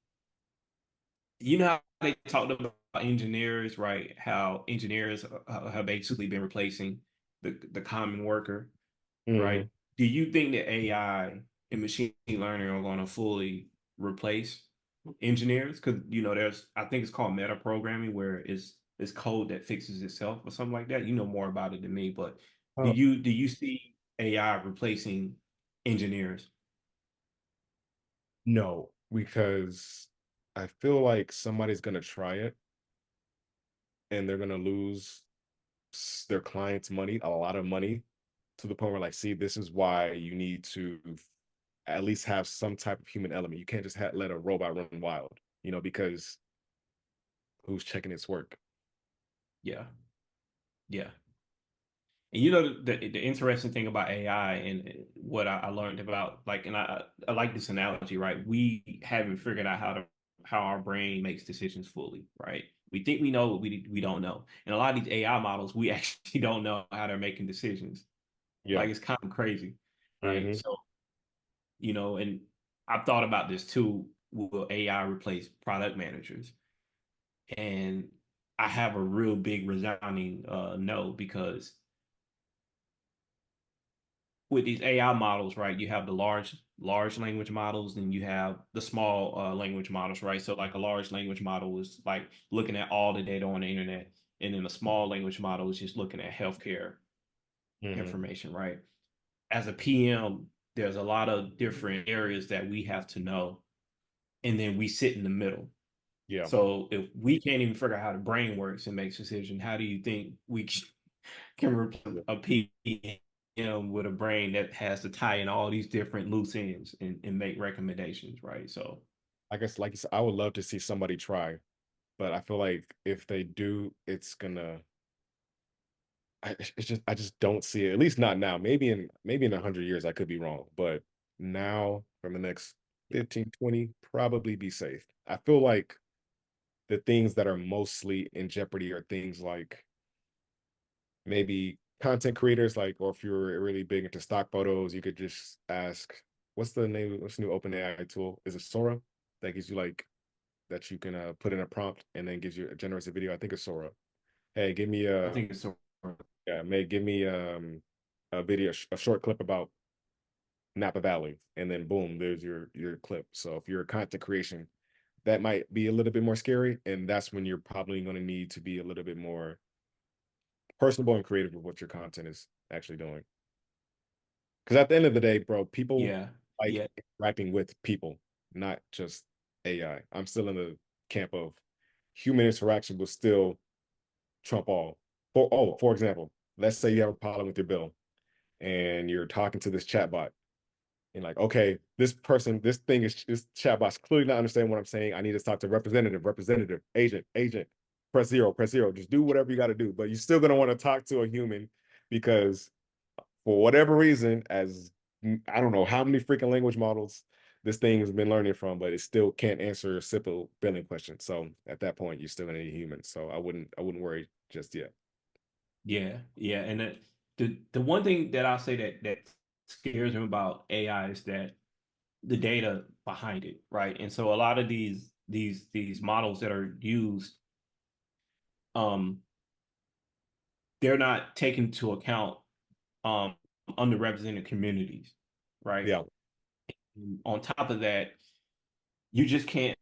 you know how they talked about engineers, right? How engineers have basically been replacing the common worker, Hmm. right? Do you think that AI and machine learning are going to fully replace engineers? Because there's I think it's called meta programming, where it's code that fixes itself or something like that. You know more about it than me, but do Uh, you see AI replacing engineers? no, because I feel like somebody's gonna try it and they're gonna lose their clients' money, a lot of money, to the point where like, see, this is why you need to at least have some type of human element. You can't just let a robot run wild, because who's checking its work. Yeah. Yeah. And you know the interesting thing about AI and what I learned about like and I like this analogy, right? We haven't figured out how our brain makes decisions fully, right? We think we know, but we don't know. And a lot of these AI models, we actually don't know how they're making decisions. Yeah. Like it's kind of crazy, right? Hmm. So, and I've thought about this too. Will AI replace product managers? And I have a real big resounding no because with these AI models, right, you have the large language models, and you have the small language models, right? So like a large language model is like looking at all the data on the internet, and then a small language model is just looking at healthcare Hmm. information, right? As a PM, there's a lot of different areas that we have to know, and then we sit in the middle. Yeah. So if we can't even figure out how the brain works and makes decisions, how do you think we can replace Yeah. a PM with a brain that has to tie in all these different loose ends and make recommendations, right? So I guess, like you said, I would love to see somebody try, but I feel like if they do, it's gonna. I just don't see it. At least not now. Maybe in 100 years, I could be wrong, but now from the next 15, 20, probably be safe. I feel like the things that are mostly in jeopardy are things like maybe content creators, like, or if you're really big into stock photos, you could just ask, what's the new open AI tool? Is it Sora that gives you like that you can put in a prompt and then gives you a generates a video? I think it's Sora. Hey, give me I a think it's so. yeah, may give me a video, a short clip about Napa Valley, and then boom, there's your clip. So if you're a content creation, that might be a little bit more scary, and that's when you're probably going to need to be a little bit more personable and creative with what your content is actually doing. Because at the end of the day, bro, people Yeah, like yeah, interacting with people, not just AI. I'm still in the camp of human interaction will still trump all. For example, let's say you have a problem with your bill and you're talking to this chatbot and like, okay, this chatbot's clearly not understanding what I'm saying. I need to talk to representative, agent, press zero. Just do whatever you got to do. But you're still gonna want to talk to a human because for whatever reason, I don't know how many freaking language models this thing has been learning from, but it still can't answer a simple billing question. So at that point, you're still gonna need a human. So I wouldn't worry just yet. yeah. And the one thing that I say that scares me about AI is that the data behind it, right? And so a lot of these models that are used, um, they're not taken into account um underrepresented communities, right? Yeah. And on top of that, you just can't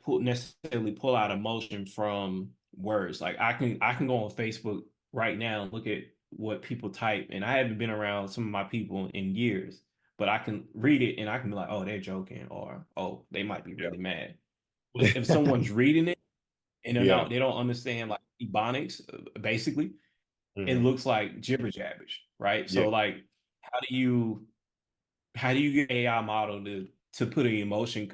necessarily pull out emotion from words. Like I can go on Facebook right now and look at what people type, and I haven't been around some of my people in years, but I can read it and I can be like, oh, they're joking, or oh, they might be really mad. But if Yeah. someone's reading it and Yeah. they don't understand like ebonics, basically, it Hmm. looks like jibber jabbish, right? Yeah. So like, how do you how do you get AI model to put an emotion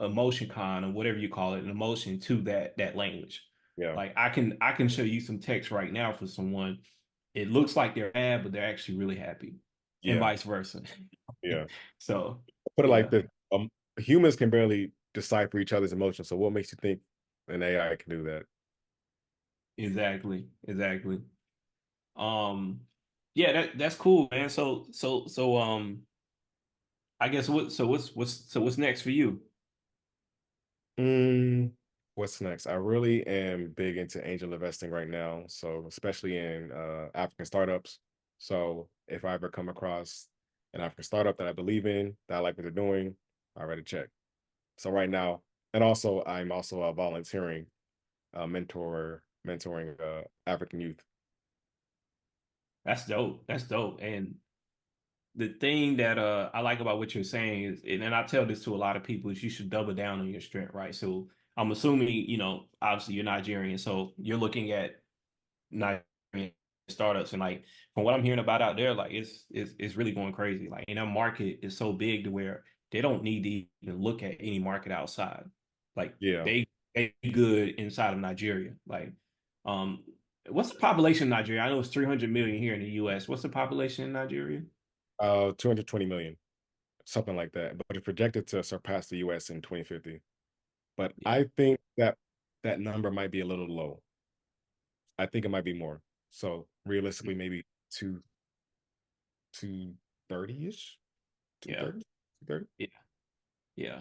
emotion con or whatever you call it, an emotion to that language? Yeah. Like I can show you some text right now for someone. It looks like they're mad, but they're actually really happy, and Yeah. vice versa. Yeah. So Put it like yeah, this: humans can barely decipher each other's emotions. So what makes you think an AI can do that? exactly. Um, yeah, that's cool, man. I guess what's next for you? Mm, what's next? I really am big into angel investing right now. So especially in African startups. So if I ever come across an African startup that I believe in, that I like what they're doing, I write a check. So right now, and also I'm also volunteering, mentoring African youth. That's dope. That's dope. And the thing that I like about what you're saying is, and I tell this to a lot of people, is you should double down on your strength, right? So I'm assuming, obviously you're Nigerian, so you're looking at Nigerian startups, and like from what I'm hearing about out there, like it's really going crazy. Like, and our market is so big to where they don't need to even look at any market outside. Like Yeah. they good inside of Nigeria. Like, um, what's the population in Nigeria? I know it's 300 million here in the US. What's the population in Nigeria? 220 million, something like that. But it's projected to surpass the US in 2050. But Yeah, I think that that number might be a little low. I think it might be more. So realistically, maybe two 230-ish, yeah, 230, 230. yeah, yeah.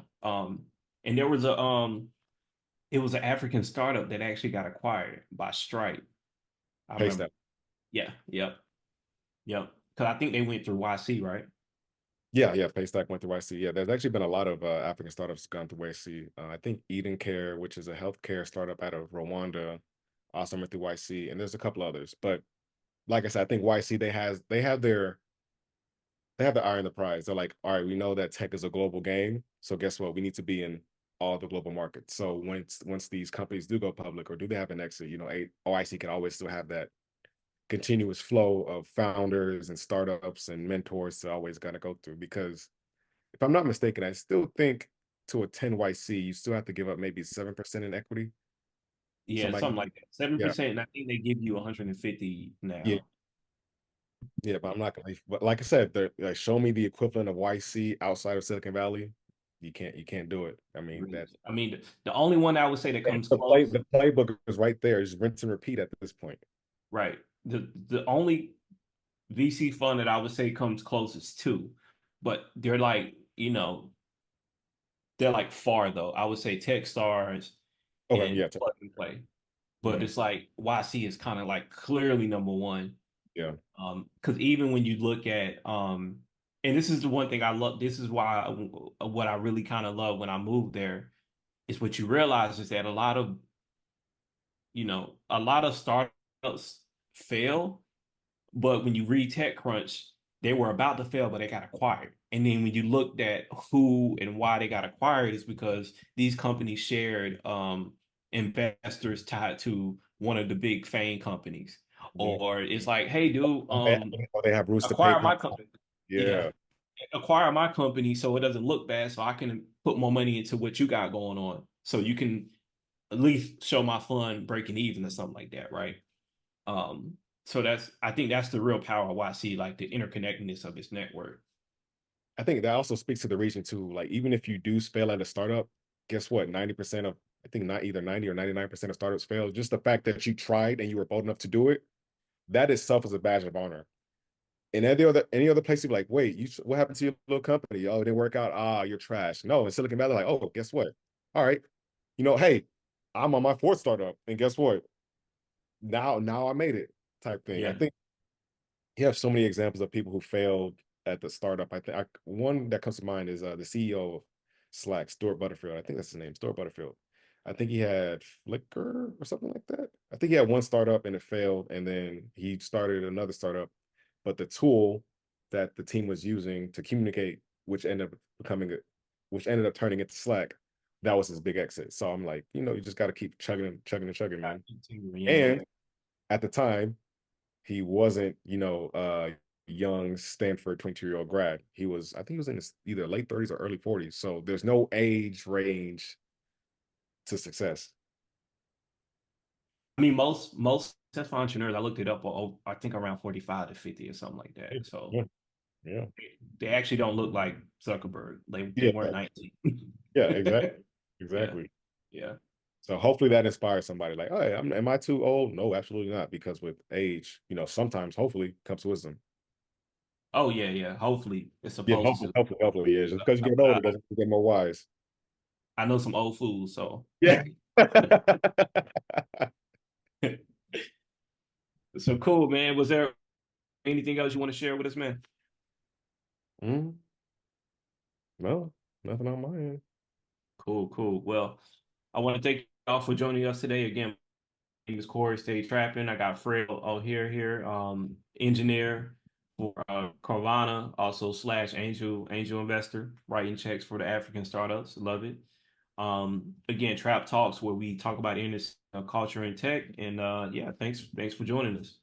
And there was a it was an African startup that actually got acquired by Stripe. I Pay remember. step. Yeah, yep, yep. Because I think they went through YC, right? Yeah, yeah, Paystack went through YC. Yeah, there's actually been a lot of African startups gone through YC. I think Eden Care, which is a healthcare startup out of Rwanda, also went through YC, and there's a couple others. But like I said, I think YC they have their eye on the prize. They're like, all right, we know that tech is a global game, so guess what? We need to be in all the global markets. So once these companies do go public or do they have an exit, OIC can always still have that continuous flow of founders and startups and mentors to always gotta go through. Because if I'm not mistaken, I still think to attend YC, you still have to give up maybe 7% in equity. Yeah, Something like something like that. seven yeah, percent, and I think they give you 150 yeah, now. yeah. But I'm not gonna. But like I said, like show me the equivalent of YC outside of Silicon Valley. You can't do it. I mean that I mean, the only one I would say that comes close, the playbook is right there. Just rinse and repeat at this point. right? The only VC fund that I would say comes closest to, but they're like, they're like far though. I would say Techstars Okay, and yeah, Plug and Play. But mhm, it's like YC is kind of like clearly number one. yeah, Because even when you look at and this is the one thing I love, this is why what I really kind of love when I moved there is what you realize is that a lot of startups fail, but when you read TechCrunch, they were about to fail, but they got acquired. And then when you looked at who and why they got acquired, is because these companies shared investors tied to one of the big FANG companies. yeah. Or it's like, hey, dude, They have roots to acquire paper. my company. Yeah, Yeah, acquire my company so it doesn't look bad, so I can put more money into what you got going on. So you can at least show my fund breaking even or something like that, right? Um, so I think that's the real power of YC, like the interconnectedness of its network. I think that also speaks to the region too. Like even if you do fail at a startup, guess what? 90% of I think not either 90 or 99% of startups fail. Just the fact that you tried and you were bold enough to do it, that itself is a badge of honor. In any other place, you'd be like, wait, what happened to your little company? Oh, it didn't work out. Ah, you're trash. No, in Silicon Valley, like, oh, guess what? All right, hey, I'm on my fourth startup, and guess what? Now I made it, type thing. I Yeah. think you have so many examples of people who failed at the startup. I think one that comes to mind is the CEO of Slack, Stuart Butterfield. I think that's his name, Stuart Butterfield. I think he had Flickr or something like that. I think he had one startup and it failed, and then he started another startup. But the tool that the team was using to communicate, which ended up turning into Slack, that was his big exit. So I'm like, you just got to keep chugging and chugging and chugging, man. Yeah. And at the time, he wasn't, young Stanford 22-year-old grad. I think he was in his either late 30s or early 40s. So there's no age range to success. I mean, most successful entrepreneurs, I looked it up, I think around 45 to 50 or something like Yeah, that. So yeah, yeah, they actually don't look like Zuckerberg. They yeah, weren't 19. yeah, exactly, Yeah. exactly. Yeah. So hopefully that inspires somebody like, oh, hey, am I too old? No, absolutely not. Because with age, sometimes hopefully comes wisdom. Oh yeah, yeah. Hopefully it's Yeah, supposed hopefully, to. hopefully, hopefully, yeah. Just because you I, get I, older doesn't mean you get more wise. I know some old fools, so Yeah. so cool, man. Was there anything else you want to share with us, man? Mm, no, nothing on my end. Cool, cool. Well, I want to thank y'all for joining us today. Again, my name is Corey, stay trapping. I got Fred here, engineer for Carvana, also slash angel investor, writing checks for the African startups. Love it. Again, Trap Talks, where we talk about industry, culture and tech. And yeah, thanks for joining us.